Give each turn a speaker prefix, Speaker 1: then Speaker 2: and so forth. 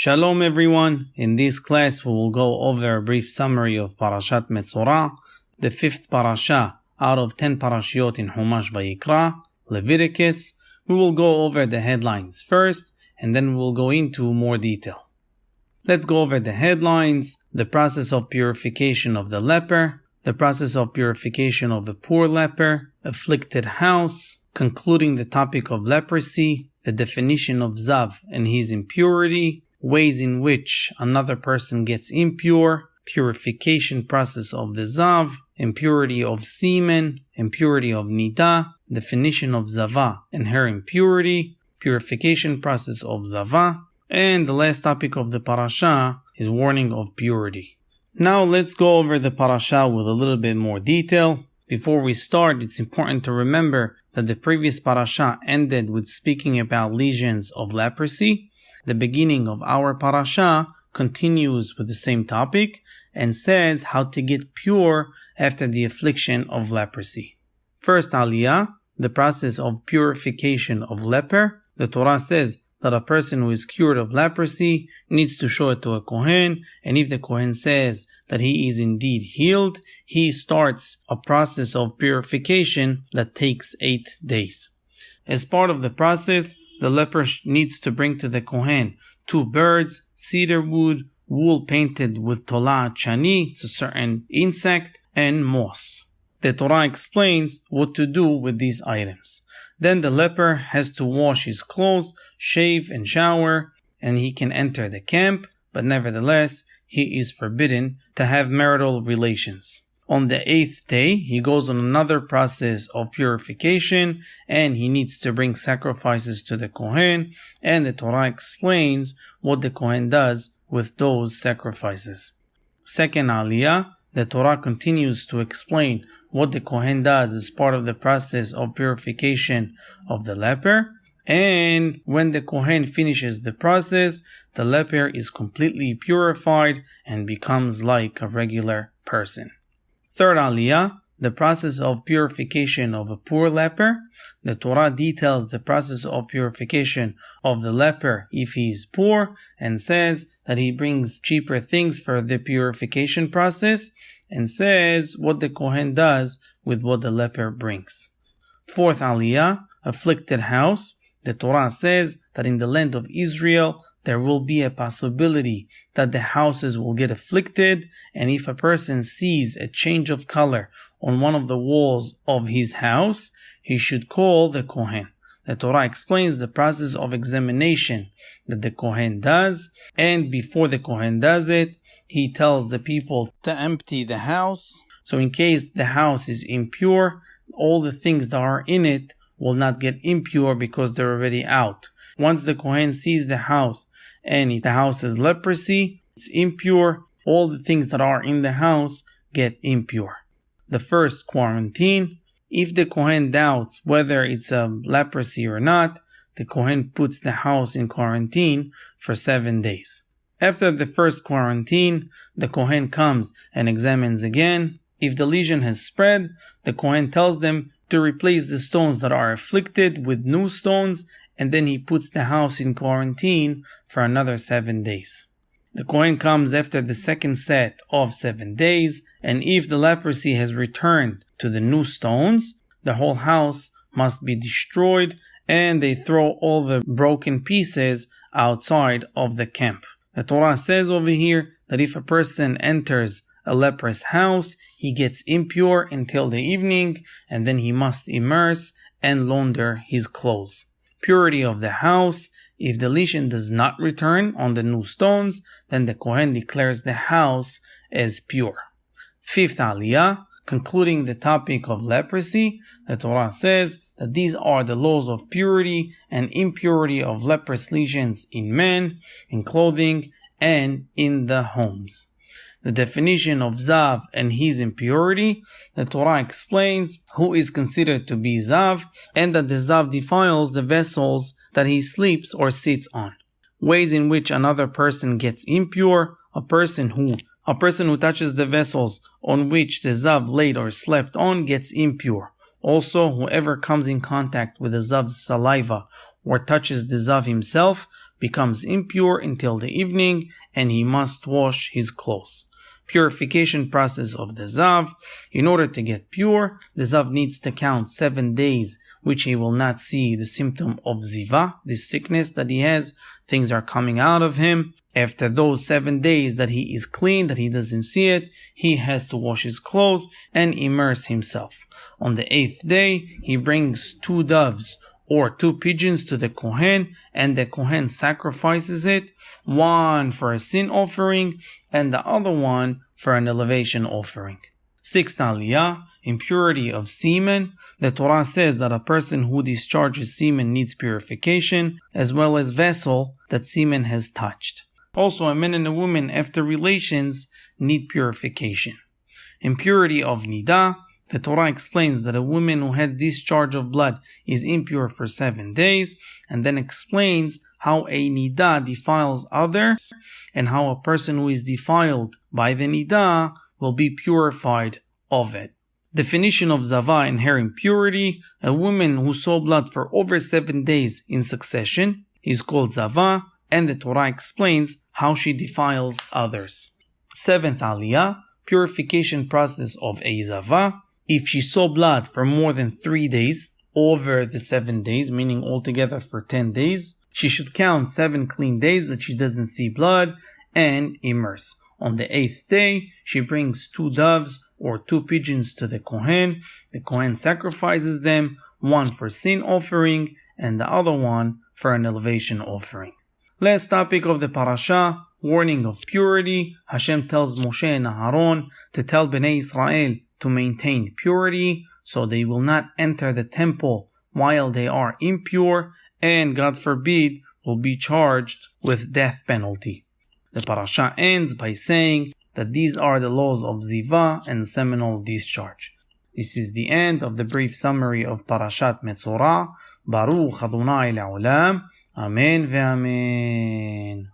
Speaker 1: Shalom everyone. In this class we will go over a brief summary of Parashat Metsora, the fifth Parasha out of 10 Parashiot in Humash Vayikra, Leviticus. We will go over the headlines first and then we will go into more detail. Let's go over the headlines: the process of purification of the leper, the process of purification of the poor leper, afflicted house, concluding the topic of leprosy, the definition of Zav and his impurity, ways in which another person gets impure, purification process of the Zav, impurity of semen, impurity of Nida, definition of Zava and her impurity, purification process of Zava, and the last topic of the Parasha is warning of purity. Now let's go over the Parasha with a little bit more detail. Before we start, it's important to remember that the previous Parasha ended with speaking about lesions of leprosy. The beginning of our Parasha continues with the same topic and says how to get pure after the affliction of leprosy. First Aliyah, the process of purification of leper. The Torah says that a person who is cured of leprosy needs to show it to a Kohen, and if the Kohen says that he is indeed healed, he starts a process of purification that takes 8 days. As part of the process, the leper needs to bring to the Kohen 2 birds, cedar wood, wool painted with tola chani, it's a certain insect, and moss. The Torah explains what to do with these items. Then the leper has to wash his clothes, shave and shower, and he can enter the camp, but nevertheless, he is forbidden to have marital relations. On the 8th day, he goes on another process of purification, and he needs to bring sacrifices to the Kohen, and the Torah explains what the Kohen does with those sacrifices. Second Aliyah, the Torah continues to explain what the Kohen does as part of the process of purification of the leper, and when the Kohen finishes the process, the leper is completely purified and becomes like a regular person. Third Aliyah, the process of purification of a poor leper. The Torah details the process of purification of the leper if he is poor, and says that he brings cheaper things for the purification process, and says what the Kohen does with what the leper brings. Fourth Aliyah, afflicted house. The Torah says that in the land of Israel there will be a possibility that the houses will get afflicted, and if a person sees a change of color on one of the walls of his house, he should call the Kohen. The Torah explains the process of examination that the Kohen does, and before the Kohen does it, he tells the people to empty the house. So in case the house is impure, all the things that are in it will not get impure because they're already out. Once the Kohen sees the house and if the house has leprosy, it's impure, all the things that are in the house get impure. The first quarantine, if the Kohen doubts whether it's a leprosy or not, the Kohen puts the house in quarantine for 7 days. After the first quarantine, the Kohen comes and examines again. If the lesion has spread, the Kohen tells them to replace the stones that are afflicted with new stones, and then he puts the house in quarantine for another 7 days. The Kohen comes after the second set of 7 days, and if the leprosy has returned to the new stones, the whole house must be destroyed, and they throw all the broken pieces outside of the camp. The Torah says over here that if a person enters a leprous house, he gets impure until the evening, and then he must immerse and launder his clothes. Purity of the house: if the lesion does not return on the new stones, then the Kohen declares the house as pure. Fifth Aliyah, concluding the topic of leprosy, the Torah says that these are the laws of purity and impurity of leprous lesions in men, in clothing, and in the homes. The definition of Zav and his impurity, the Torah explains who is considered to be Zav, and that the Zav defiles the vessels that he sleeps or sits on. Ways in which another person gets impure: a person who touches the vessels on which the Zav laid or slept on gets impure. Also, whoever comes in contact with the Zav's saliva or touches the Zav himself becomes impure until the evening, and he must wash his clothes. Purification process of the Zav. In order to get pure, the Zav needs to count 7 days which he will not see the symptom of Ziva, this sickness that he has. Things are coming out of him. After those 7 days that he is clean, that he doesn't see it, he has to wash his clothes and immerse himself. On the 8th day, he brings 2 doves or 2 pigeons to the Kohen, and the Kohen sacrifices it, one for a sin offering and the other one for an elevation offering. 6th Aliyah, impurity of semen. The Torah says that a person who discharges semen needs purification, as well as vessel that semen has touched. Also, a man and a woman after relations need purification. Impurity of nidah. The Torah explains that a woman who had discharge of blood is impure for 7 days, and then explains how a nidah defiles others, and how a person who is defiled by the nidah will be purified of it. Definition of zava and hair impurity. A woman who saw blood for over 7 days in succession is called zava, and the Torah explains how she defiles others. 7th Aliyah, purification process of a zava. If she saw blood for more than 3 days, over the 7 days, meaning altogether for 10 days, she should count 7 clean days that she doesn't see blood and immerse. On the 8th day, she brings 2 doves or 2 pigeons to the Kohen. The Kohen sacrifices them, one for sin offering and the other one for an elevation offering. Last topic of the Parasha, warning of purity. Hashem tells Moshe and Aharon to tell Bnei Israel to maintain purity, so they will not enter the temple while they are impure, and God forbid, will be charged with death penalty. The parasha ends by saying that these are the laws of Ziva and seminal discharge. This is the end of the brief summary of Parashat Metsora. Baruch Adonai Le'olam. Amen ve'amen.